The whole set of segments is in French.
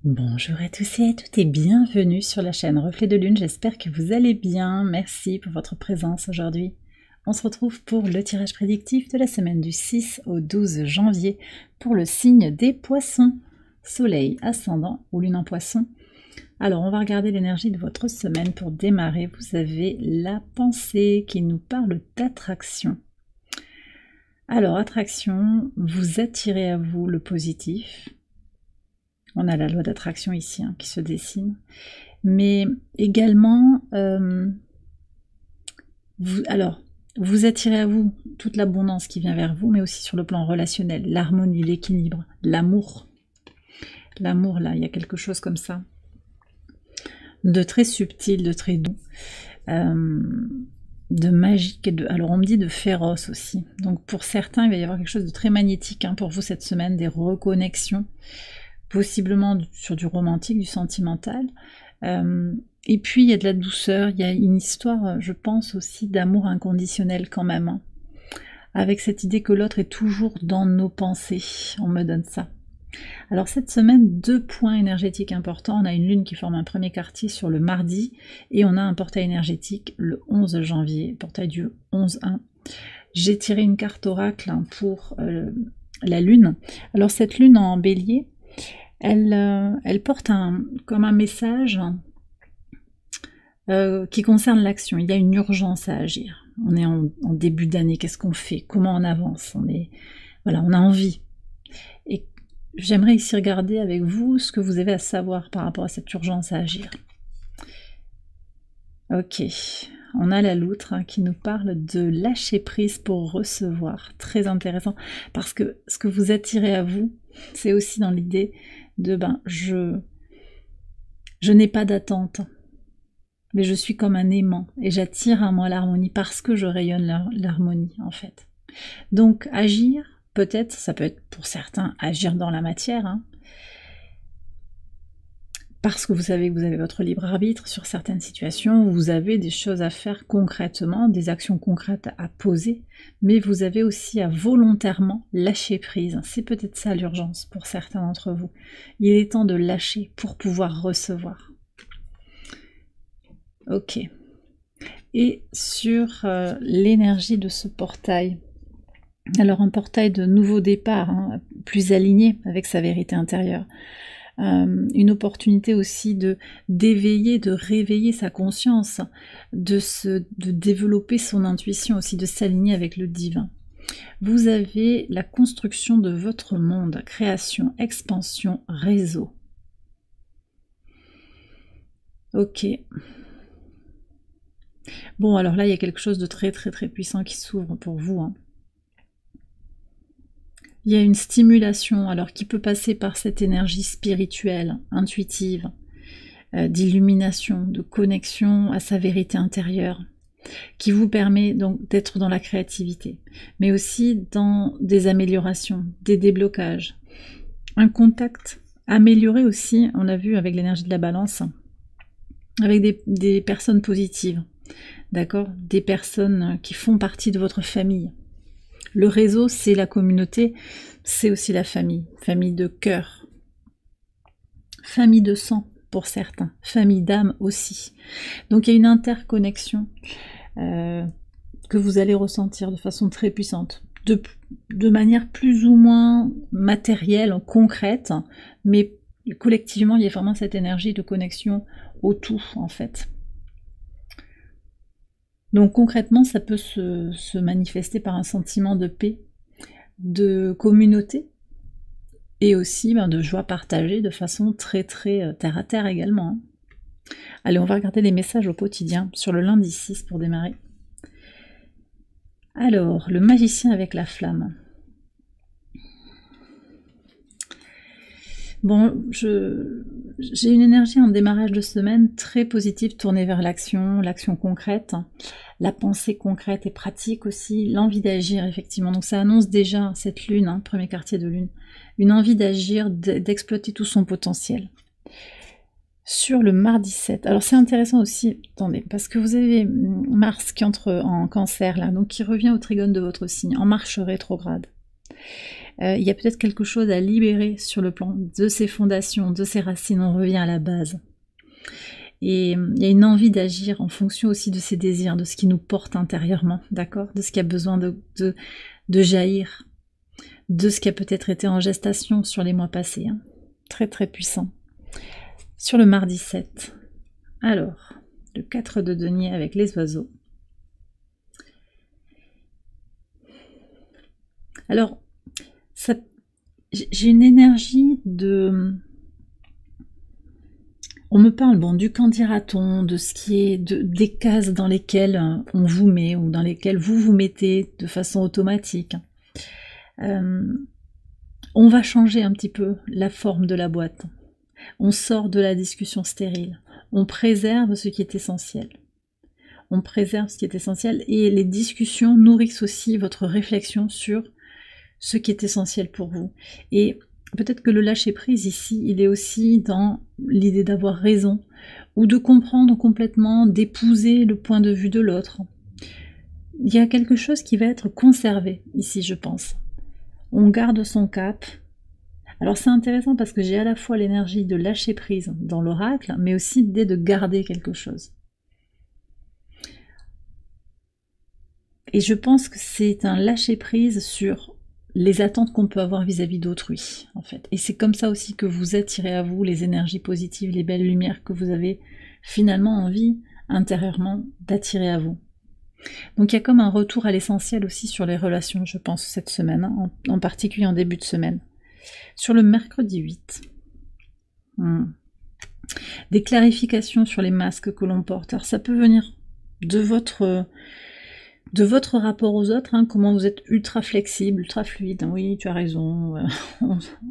Bonjour à tous et à toutes et bienvenue sur la chaîne Reflet de Lune, j'espère que vous allez bien, merci pour votre présence aujourd'hui. On se retrouve pour le tirage prédictif de la semaine du 6 au 12 janvier pour le signe des poissons, soleil, ascendant ou lune en poisson. Alors on va regarder l'énergie de votre semaine pour démarrer, vous avez la pensée qui nous parle d'attraction. Alors attraction, vous attirez à vous le positif. On a la loi d'attraction ici qui se dessine. Mais également, vous attirez à vous toute l'abondance qui vient vers vous, mais aussi sur le plan relationnel, l'harmonie, l'équilibre, l'amour. L'amour, là, il y a quelque chose comme ça, de très subtil, de très doux, de magique, alors on me dit de féroce aussi. Donc pour certains, il va y avoir quelque chose de très magnétique pour vous cette semaine, des reconnexions, possiblement sur du romantique, du sentimental. Et puis il y a de la douceur, il y a une histoire, je pense aussi, d'amour inconditionnel quand même. Avec cette idée que l'autre est toujours dans nos pensées, on me donne ça. Alors cette semaine, 2 points énergétiques importants. On a une lune qui forme un premier quartier sur le mardi, et on a un portail énergétique le 11 janvier, portail du 11-1. J'ai tiré une carte oracle pour la lune. Alors cette lune en bélier, elle porte comme un message qui concerne l'action. Il y a une urgence à agir. On est en début d'année, qu'est-ce qu'on fait? Comment on avance? On a envie. Et j'aimerais ici regarder avec vous ce que vous avez à savoir par rapport à cette urgence à agir. Ok, on a la loutre qui nous parle de lâcher prise pour recevoir. Très intéressant, parce que ce que vous attirez à vous, c'est aussi dans l'idée de je n'ai pas d'attente, mais je suis comme un aimant et j'attire à moi l'harmonie parce que je rayonne l'harmonie en fait. Donc agir, peut-être, ça peut être pour certains agir dans la matière, parce que vous savez que vous avez votre libre arbitre sur certaines situations, vous avez des choses à faire concrètement, des actions concrètes à poser, mais vous avez aussi à volontairement lâcher prise. C'est peut-être ça l'urgence pour certains d'entre vous. Il est temps de lâcher pour pouvoir recevoir. Ok. Et sur l'énergie de ce portail, alors un portail de nouveau départ, plus aligné avec sa vérité intérieure. Une opportunité aussi d'éveiller, de réveiller sa conscience, de développer son intuition aussi, de s'aligner avec le divin. Vous avez la construction de votre monde, création, expansion, réseau. Ok. Bon, alors là, il y a quelque chose de très très très puissant qui s'ouvre pour vous. Il y a une stimulation, alors qui peut passer par cette énergie spirituelle, intuitive, d'illumination, de connexion à sa vérité intérieure, qui vous permet donc d'être dans la créativité, mais aussi dans des améliorations, des déblocages, un contact amélioré aussi, on l'a vu avec l'énergie de la balance, avec des personnes positives, d'accord, des personnes qui font partie de votre famille. Le réseau, c'est la communauté, c'est aussi la famille, famille de cœur, famille de sang pour certains, famille d'âme aussi. Donc il y a une interconnexion que vous allez ressentir de façon très puissante, de manière plus ou moins matérielle, concrète, mais collectivement il y a vraiment cette énergie de connexion au tout en fait. Donc concrètement, ça peut se manifester par un sentiment de paix, de communauté, et aussi de joie partagée de façon très très terre à terre également. Allez, on va regarder les messages au quotidien sur le lundi 6 pour démarrer. Alors, le magicien avec la flamme. Bon, j'ai une énergie en démarrage de semaine très positive, tournée vers l'action concrète, la pensée concrète et pratique aussi, l'envie d'agir effectivement. Donc ça annonce déjà cette lune, premier quartier de lune, une envie d'agir, d'exploiter tout son potentiel. Sur le mardi 7, alors c'est intéressant aussi, attendez, parce que vous avez Mars qui entre en Cancer là, donc qui revient au trigone de votre signe, en marche rétrograde. il y a peut-être quelque chose à libérer sur le plan de ses fondations, de ses racines, on revient à la base. Et il y a une envie d'agir en fonction aussi de ses désirs, de ce qui nous porte intérieurement, d'accord? De ce qui a besoin de jaillir, de ce qui a peut-être été en gestation sur les mois passés. Hein. Très très puissant. Sur le mardi 7, alors, le 4 de denier avec les oiseaux. Alors, j'ai une énergie de... On me parle, bon, du qu'en dira-t-on, de ce qui est des cases dans lesquelles on vous met, ou dans lesquelles vous vous mettez de façon automatique. On va changer un petit peu la forme de la boîte. On sort de la discussion stérile. On préserve ce qui est essentiel. On préserve ce qui est essentiel, et les discussions nourrissent aussi votre réflexion sur ce qui est essentiel pour vous. Et peut-être que le lâcher-prise ici, il est aussi dans l'idée d'avoir raison, ou de comprendre complètement, d'épouser le point de vue de l'autre. Il y a quelque chose qui va être conservé ici, je pense. On garde son cap. Alors c'est intéressant parce que j'ai à la fois l'énergie de lâcher-prise dans l'oracle, mais aussi l'idée de garder quelque chose. Et je pense que c'est un lâcher-prise sur les attentes qu'on peut avoir vis-à-vis d'autrui, en fait. Et c'est comme ça aussi que vous attirez à vous les énergies positives, les belles lumières que vous avez finalement envie, intérieurement, d'attirer à vous. Donc il y a comme un retour à l'essentiel aussi sur les relations, je pense, cette semaine, hein, en particulier en début de semaine. Sur le mercredi 8, des clarifications sur les masques que l'on porte. Alors ça peut venir de votre rapport aux autres, hein, comment vous êtes ultra flexible, ultra fluide, hein, oui tu as raison,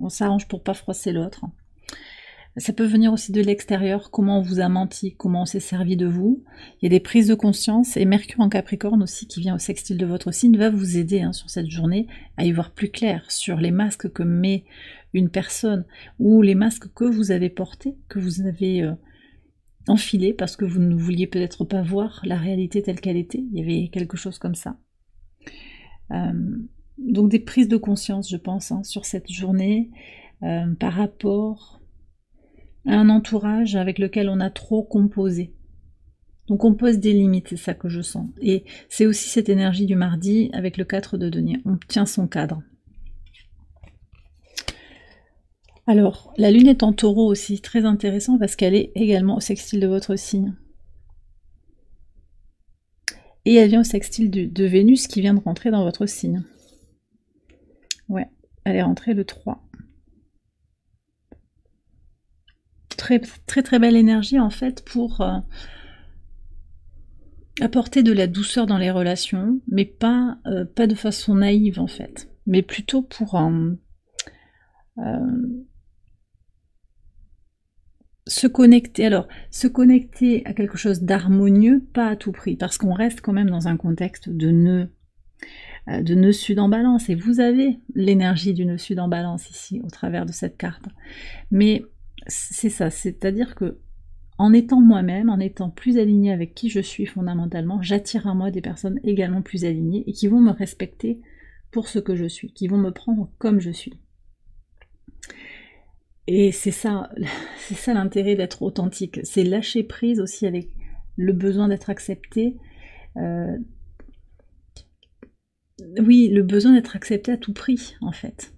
on s'arrange pour pas froisser l'autre. Ça peut venir aussi de l'extérieur, comment on vous a menti, comment on s'est servi de vous. Il y a des prises de conscience, et Mercure en Capricorne aussi, qui vient au sextile de votre signe, va vous aider sur cette journée à y voir plus clair sur les masques que met une personne, ou les masques que vous avez portés, que vous avez enfilés, parce que vous ne vouliez peut-être pas voir la réalité telle qu'elle était. Il y avait quelque chose comme ça. Donc des prises de conscience, je pense, sur cette journée, par rapport à un entourage avec lequel on a trop composé. Donc on pose des limites, c'est ça que je sens. Et c'est aussi cette énergie du mardi avec le 4 de denier. On tient son cadre. Alors, la lune est en taureau aussi, très intéressant parce qu'elle est également au sextile de votre signe. Et elle vient au sextile de Vénus qui vient de rentrer dans votre signe. Ouais, elle est rentrée le 3. Très très très belle énergie en fait pour apporter de la douceur dans les relations, mais pas de façon naïve en fait, mais plutôt pour se connecter. Alors, se connecter à quelque chose d'harmonieux, pas à tout prix, parce qu'on reste quand même dans un contexte de nœud sud en balance, et vous avez l'énergie du nœud sud en balance ici, au travers de cette carte. Mais c'est ça, c'est-à-dire que en étant moi-même, en étant plus alignée avec qui je suis fondamentalement, j'attire à moi des personnes également plus alignées et qui vont me respecter pour ce que je suis, qui vont me prendre comme je suis. Et c'est ça l'intérêt d'être authentique, c'est lâcher prise aussi avec le besoin d'être accepté. Oui, le besoin d'être accepté à tout prix, en fait.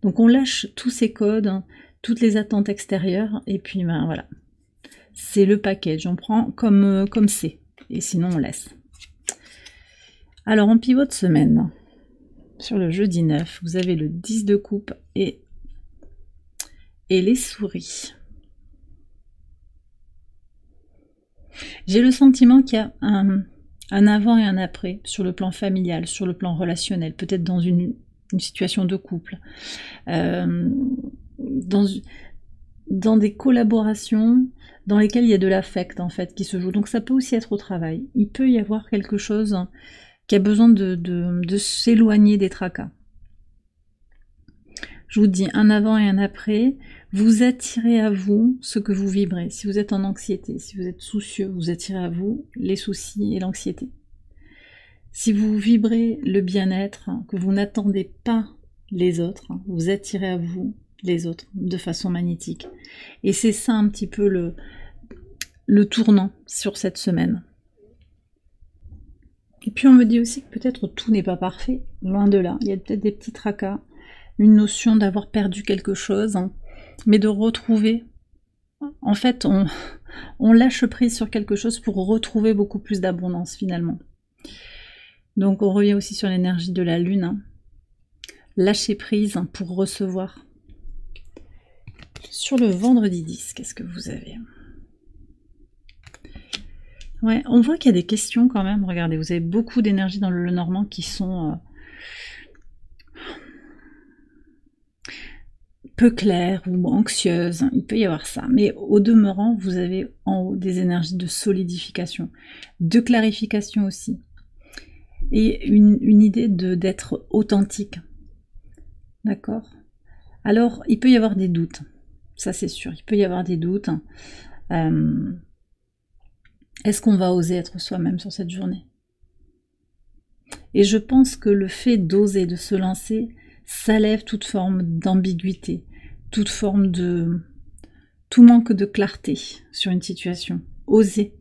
Donc on lâche tous ces codes, toutes les attentes extérieures, et puis ben voilà. C'est le package, on prend comme c'est, et sinon on laisse. Alors en pivot de semaine, sur le jeudi 9, vous avez le 10 de coupe et les souris. J'ai le sentiment qu'il y a un avant et un après sur le plan familial, sur le plan relationnel, peut-être dans une situation de couple, dans des collaborations dans lesquelles il y a de l'affect en fait qui se joue. Donc ça peut aussi être au travail. Il peut y avoir quelque chose qui a besoin de s'éloigner des tracas. Je vous dis un avant et un après. Vous attirez à vous ce que vous vibrez. Si vous êtes en anxiété, si vous êtes soucieux, vous attirez à vous les soucis et l'anxiété. Si vous vibrez le bien-être, que vous n'attendez pas les autres, hein. Vous attirez à vous les autres de façon magnétique. Et c'est ça un petit peu le tournant sur cette semaine. Et puis on me dit aussi que peut-être tout n'est pas parfait, loin de là. Il y a peut-être des petits tracas, une notion d'avoir perdu quelque chose, hein, mais de retrouver. En fait, on lâche prise sur quelque chose pour retrouver beaucoup plus d'abondance finalement. Donc on revient aussi sur l'énergie de la lune. Hein. Lâcher prise pour recevoir. Sur le vendredi 10, qu'est-ce que vous avez? Ouais, on voit qu'il y a des questions quand même. Regardez, vous avez beaucoup d'énergie dans le Lenormand qui sont peu claires ou anxieuses. Il peut y avoir ça. Mais au demeurant, vous avez en haut des énergies de solidification, de clarification aussi. Et une idée d'être authentique. D'accord? Alors, il peut y avoir des doutes. Ça, c'est sûr. Il peut y avoir des doutes. Est-ce qu'on va oser être soi-même sur cette journée? Et je pense que le fait d'oser, de se lancer, ça lève toute forme d'ambiguïté, toute forme tout manque de clarté sur une situation. Oser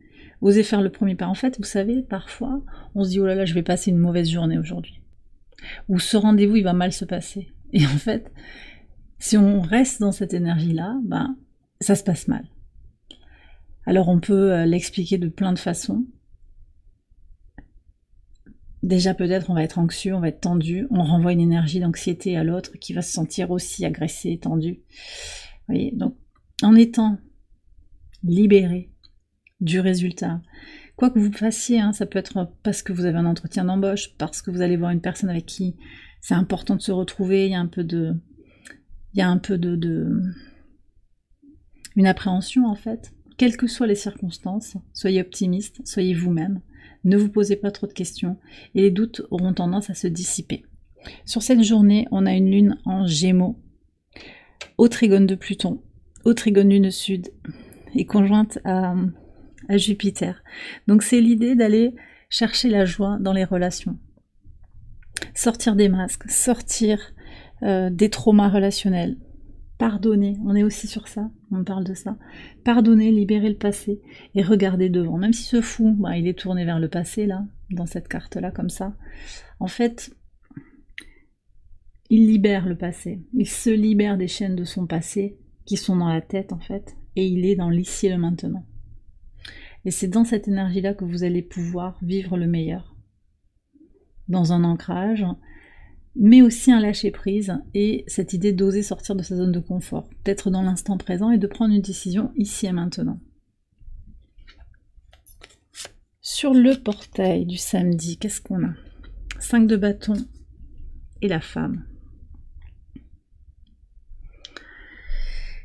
faire le premier pas. En fait, vous savez, parfois, on se dit, oh là là, je vais passer une mauvaise journée aujourd'hui. Ou ce rendez-vous, il va mal se passer. Et en fait, si on reste dans cette énergie-là, ben, ça se passe mal. Alors on peut l'expliquer de plein de façons. Déjà peut-être on va être anxieux, on va être tendu, on renvoie une énergie d'anxiété à l'autre qui va se sentir aussi agressé, tendu. Vous voyez, donc en étant libéré du résultat, quoi que vous fassiez, hein, ça peut être parce que vous avez un entretien d'embauche, parce que vous allez voir une personne avec qui c'est important de se retrouver, il y a un peu une appréhension en fait. Quelles que soient les circonstances, soyez optimiste, soyez vous-même, ne vous posez pas trop de questions et les doutes auront tendance à se dissiper. Sur cette journée, on a une lune en Gémeaux, au trigone de Pluton, au trigone lune sud et conjointe à Jupiter. Donc c'est l'idée d'aller chercher la joie dans les relations. Sortir des masques, sortir des traumas relationnels. Pardonner, on est aussi sur ça, on parle de ça. Pardonner, libérer le passé et regarder devant. Même si ce fou, bah, il est tourné vers le passé, là, dans cette carte-là, comme ça. En fait, il libère le passé. Il se libère des chaînes de son passé qui sont dans la tête, en fait. Et il est dans l'ici et le maintenant. Et c'est dans cette énergie-là que vous allez pouvoir vivre le meilleur. Dans un ancrage, mais aussi un lâcher-prise et cette idée d'oser sortir de sa zone de confort, d'être dans l'instant présent et de prendre une décision ici et maintenant. Sur le portail du samedi, qu'est-ce qu'on a? 5 de bâton et la femme.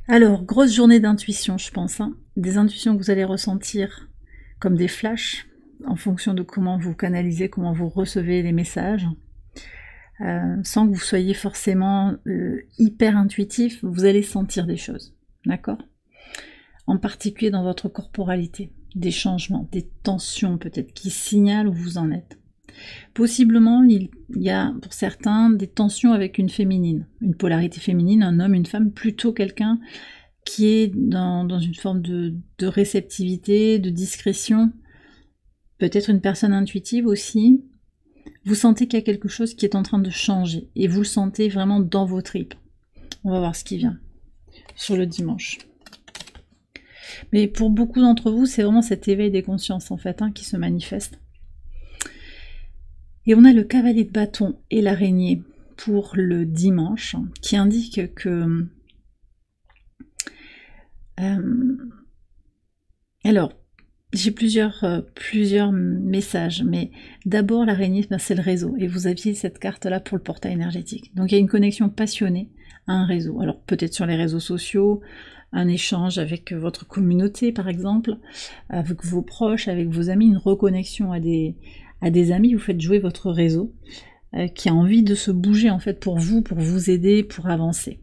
Alors, grosse journée d'intuition, je pense. Hein. Des intuitions que vous allez ressentir comme des flashs en fonction de comment vous canalisez, comment vous recevez les messages. Sans que vous soyez forcément hyper intuitif, vous allez sentir des choses, d'accord? En particulier dans votre corporalité, des changements, des tensions peut-être qui signalent où vous en êtes. Possiblement, il y a pour certains des tensions avec une féminine, une polarité féminine, un homme, une femme, plutôt quelqu'un qui est dans une forme de réceptivité, de discrétion, peut-être une personne intuitive aussi. Vous sentez qu'il y a quelque chose qui est en train de changer et vous le sentez vraiment dans vos tripes. On va voir ce qui vient sur le dimanche. Mais pour beaucoup d'entre vous, c'est vraiment cet éveil des consciences en fait qui se manifeste. Et on a le cavalier de bâton et l'araignée pour le dimanche qui indique que... alors, j'ai plusieurs messages, mais d'abord l'araignée, c'est le réseau, et vous aviez cette carte-là pour le portail énergétique. Donc il y a une connexion passionnée à un réseau. Alors peut-être sur les réseaux sociaux, un échange avec votre communauté par exemple, avec vos proches, avec vos amis, une reconnexion à des amis, vous faites jouer votre réseau qui a envie de se bouger en fait pour vous aider, pour avancer.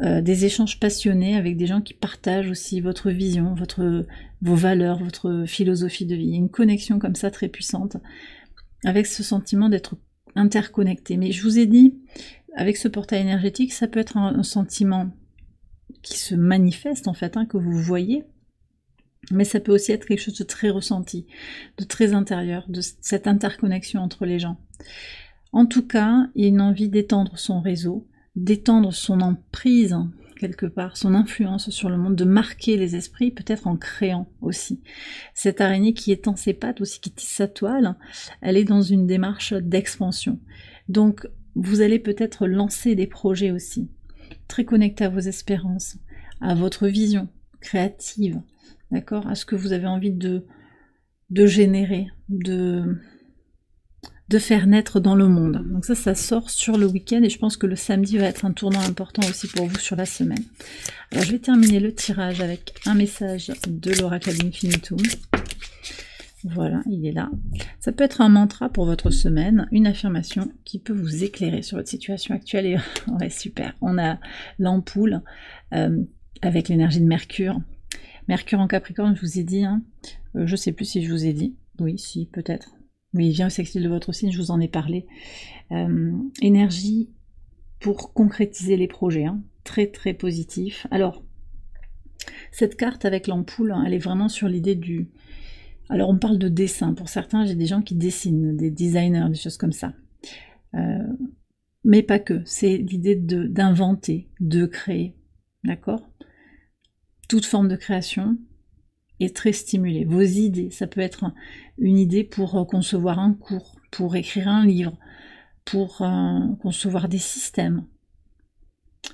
Des échanges passionnés avec des gens qui partagent aussi votre vision, vos valeurs, votre philosophie de vie. Il y a une connexion comme ça très puissante avec ce sentiment d'être interconnecté. Mais je vous ai dit, avec ce portail énergétique, ça peut être un sentiment qui se manifeste en fait, que vous voyez, mais ça peut aussi être quelque chose de très ressenti, de très intérieur, de cette interconnexion entre les gens. En tout cas, il y a une envie d'étendre son réseau, d'étendre son emprise, quelque part, son influence sur le monde, de marquer les esprits, peut-être en créant aussi. Cette araignée qui étend ses pattes, aussi qui tisse sa toile, elle est dans une démarche d'expansion. Donc, vous allez peut-être lancer des projets aussi, très connectés à vos espérances, à votre vision créative, d'accord, à ce que vous avez envie de générer, de faire naître dans le monde. Donc ça sort sur le week-end et je pense que le samedi va être un tournant important aussi pour vous sur la semaine. Alors je vais terminer le tirage avec un message de l'Oracle Ad Infinitum. Voilà, il est là. Ça peut être un mantra pour votre semaine, une affirmation qui peut vous éclairer sur votre situation actuelle. Et ouais, super. On a l'ampoule avec l'énergie de Mercure. Mercure en Capricorne, je vous ai dit, je sais plus si je vous ai dit. Oui, si, peut-être. Oui, il vient au sextile de votre signe, je vous en ai parlé. Énergie pour concrétiser les projets, très très positif. Alors, cette carte avec l'ampoule, elle est vraiment sur l'idée du... Alors, on parle de dessin. Pour certains, j'ai des gens qui dessinent, des designers, des choses comme ça. Mais pas que. C'est l'idée d'inventer, de créer. D'accord ? Toute forme de création est très stimulée. Vos idées, ça peut être une idée pour concevoir un cours, pour écrire un livre, pour concevoir des systèmes.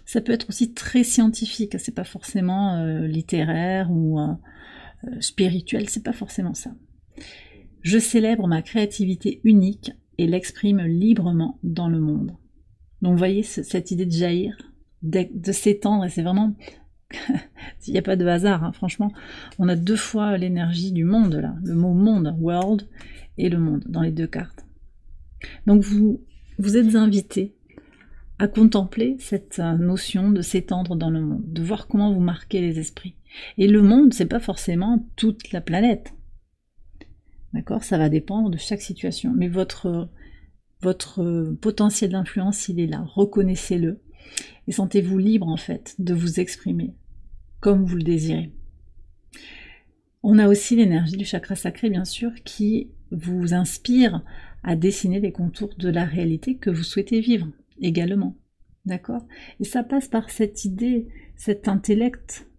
Ça peut être aussi très scientifique, c'est pas forcément littéraire ou spirituel, c'est pas forcément ça. Je célèbre ma créativité unique et l'exprime librement dans le monde. Donc vous voyez cette idée de jaillir, de s'étendre, et c'est vraiment... Il n'y a pas de hasard, franchement. On a 2 fois l'énergie du monde, là. Le mot monde, world, et le monde, dans les 2 cartes. Donc vous êtes invité à contempler cette notion de s'étendre dans le monde, de voir comment vous marquez les esprits. Et le monde, c'est pas forcément toute la planète. D'accord ? Ça va dépendre de chaque situation. Mais votre potentiel d'influence, il est là. Reconnaissez-le. Et sentez-vous libre, en fait, de vous exprimer comme vous le désirez. On a aussi l'énergie du chakra sacré, bien sûr, qui vous inspire à dessiner les contours de la réalité que vous souhaitez vivre, également. D'accord ? Et ça passe par cette idée, cet intellect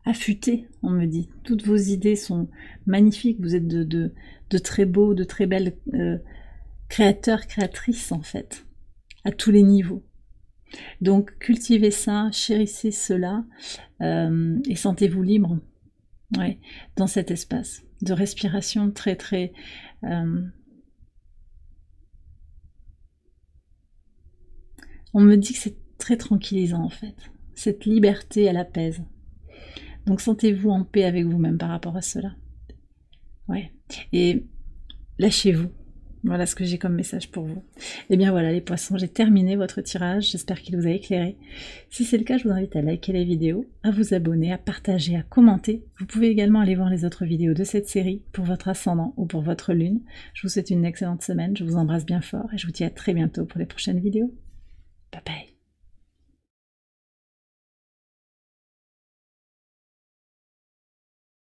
affûté, on me dit. Toutes vos idées sont magnifiques, vous êtes de très beaux, de très belles créateurs, créatrices, en fait, à tous les niveaux. Donc cultivez ça, chérissez cela et sentez-vous libre dans cet espace de respiration très très on me dit que c'est très tranquillisant en fait. Cette liberté, elle apaise. Donc sentez-vous en paix avec vous-même par rapport à cela. Ouais. Et lâchez-vous. Voilà ce que j'ai comme message pour vous. Et bien voilà les poissons, j'ai terminé votre tirage, j'espère qu'il vous a éclairé. Si c'est le cas, je vous invite à liker la vidéo, à vous abonner, à partager, à commenter. Vous pouvez également aller voir les autres vidéos de cette série pour votre ascendant ou pour votre lune. Je vous souhaite une excellente semaine, je vous embrasse bien fort et je vous dis à très bientôt pour les prochaines vidéos. Bye bye.